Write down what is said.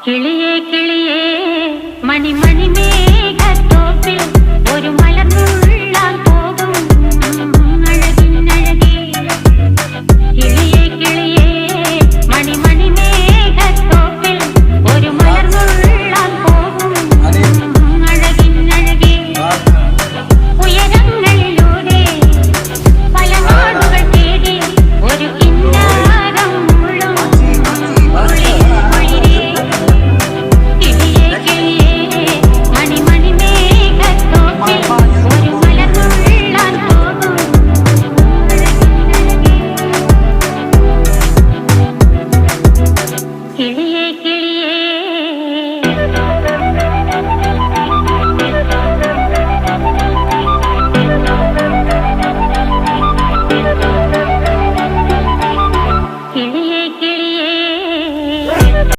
കിളിയേ കിളിയേ മണിമണി മേഘത്തോപ്പിൽ ഒരു മലർന്നുള്ളാൻ പോകും അഴകിനഴകേ. കിളിയേ കിളിയേ മണിമണി മേഘത്തോപ്പിൽ ഒരു മലർന്നുള്ളാൻ പോകും അഴകിനഴകേ. ഉയരങ്ങളിലൂടെ പല നാടുകൾ തേടി ഒരു കിന്നാരം മുള്ളും കിളിയേ